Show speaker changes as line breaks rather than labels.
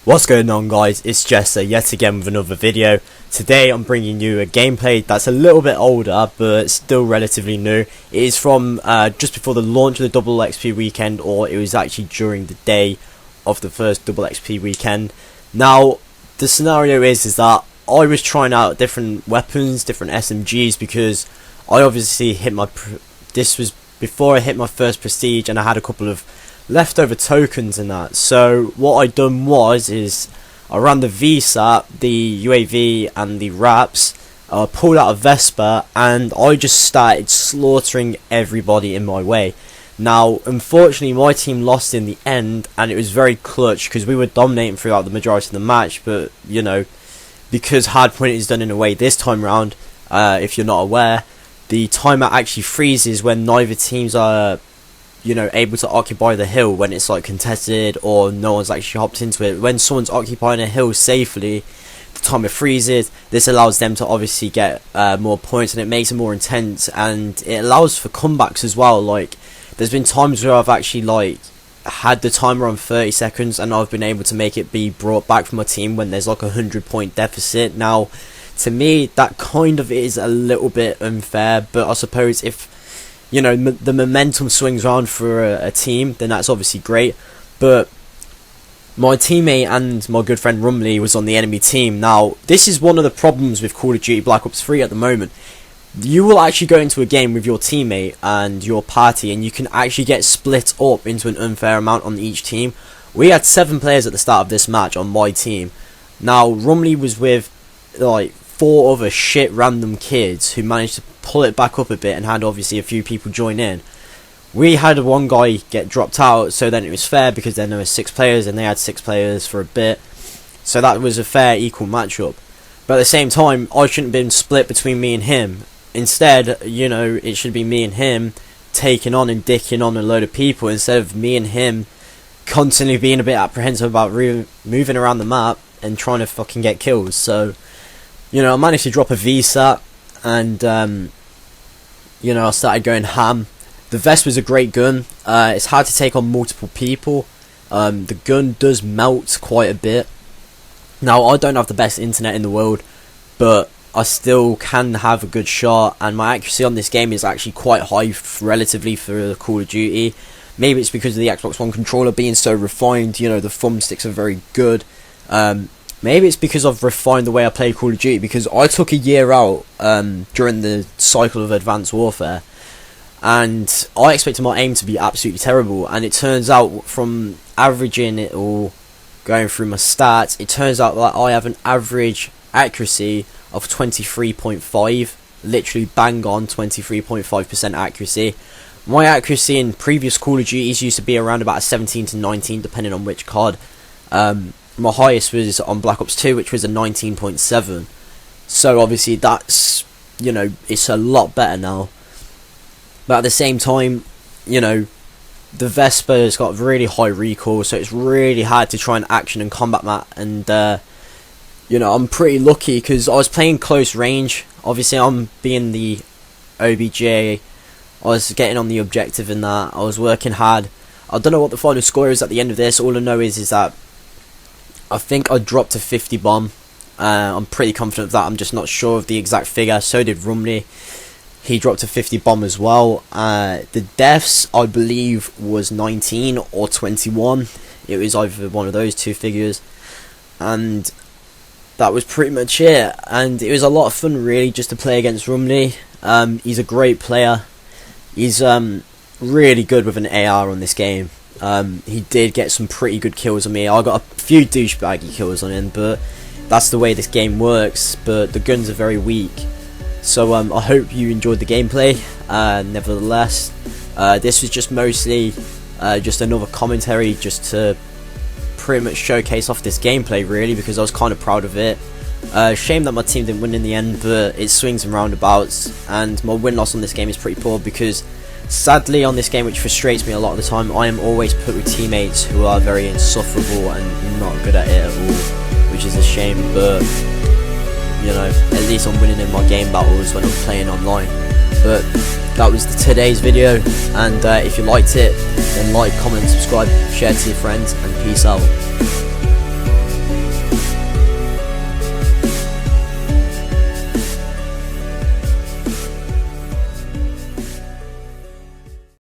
What's going on, guys? It's Jester yet again with another video. Today I'm bringing you a gameplay that's a little bit older but still relatively new. It is from just before the launch of the double XP weekend, or it was actually during the day of the first double XP weekend. Now the scenario is that I was trying out different weapons, different SMGs, because I obviously hit my this was before I hit my first prestige and I had a couple of leftover tokens and that. So what I done is I ran the VSAT, the UAV and the RAPs, pulled out a Vesper, and I just started slaughtering everybody in my way. Now unfortunately my team lost in the end, and it was very clutch because we were dominating throughout the majority of the match, but you know, because hardpoint is done in a way this time round, if you're not aware, the timer actually freezes when neither teams are able to occupy the hill, when it's like contested or no one's actually hopped into it. When someone's occupying a hill safely, the timer freezes. This allows them to obviously get more points, and it makes it more intense, and it allows for comebacks as well. Like, there's been times where I've actually had the timer on 30 seconds and I've been able to make it be brought back from my team when there's like a 100-point deficit. Now to me that kind of is a little bit unfair, but I suppose if the momentum swings around for a team, then that's obviously great. But my teammate and my good friend Rumley was on the enemy team. Now this is one of the problems with Call of Duty Black Ops 3 at the moment. You will actually go into a game with your teammate and your party, and you can actually get split up into an unfair amount on each team. We had 7 players at the start of this match on my team. Now Rumley was with like 4 other shit random kids who managed to pull it back up a bit and had obviously a few people join in. We had one guy get dropped out, so then it was fair because then there were 6 players and they had 6 players for a bit, so that was a fair equal matchup. But at the same time, I shouldn't have been split between me and him. Instead, it should be me and him taking on and dicking on a load of people, instead of me and him constantly being a bit apprehensive about moving around the map and trying to fucking get kills. So I managed to drop a VSAT, and I started going ham. The Vesper is a great gun. It's hard to take on multiple people. The gun does melt quite a bit. Now I don't have the best internet in the world, but I still can have a good shot, and my accuracy on this game is actually quite high relatively for Call of Duty. Maybe it's because of the Xbox One controller being so refined. The thumbsticks are very good. Maybe it's because I've refined the way I play Call of Duty, because I took a year out during the cycle of Advanced Warfare, and I expected my aim to be absolutely terrible, and it turns out, from averaging it all, going through my stats, it turns out that I have an average accuracy of 23.5, literally bang on 23.5% accuracy. My accuracy in previous Call of Duties used to be around about 17 to 19, depending on which card. My highest was on Black Ops 2, which was a 19.7. So obviously that's, it's a lot better now. But at the same time, the Vesper has got really high recoil, so it's really hard to try and action and combat that. And I'm pretty lucky because I was playing close range. Obviously I'm being the OBJ, I was getting on the objective in that, I was working hard. I don't know what the final score is at the end of this. All I know is that I think I dropped a 50 bomb. I'm pretty confident of that. I'm just not sure of the exact figure. So did Rumley. He dropped a 50 bomb as well. The deaths, I believe, was 19 or 21. It was either one of those two figures. And that was pretty much it. And it was a lot of fun, really, just to play against Rumley. He's a great player. He's really good with an AR on this game. He did get some pretty good kills on me. I got a few douchebaggy kills on him, but that's the way this game works. But the guns are very weak. So I hope you enjoyed the gameplay. Nevertheless, this was just mostly just another commentary, just to pretty much showcase off this gameplay, really, because I was kind of proud of it. Shame that my team didn't win in the end, but it swings and roundabouts, and my win-loss on this game is pretty poor because, sadly, on this game, which frustrates me a lot of the time, I am always put with teammates who are very insufferable and not good at it at all, which is a shame. But at least I'm winning in my game battles when I'm playing online. But that was today's video, and if you liked it, then like, comment, subscribe, share to your friends, and peace out.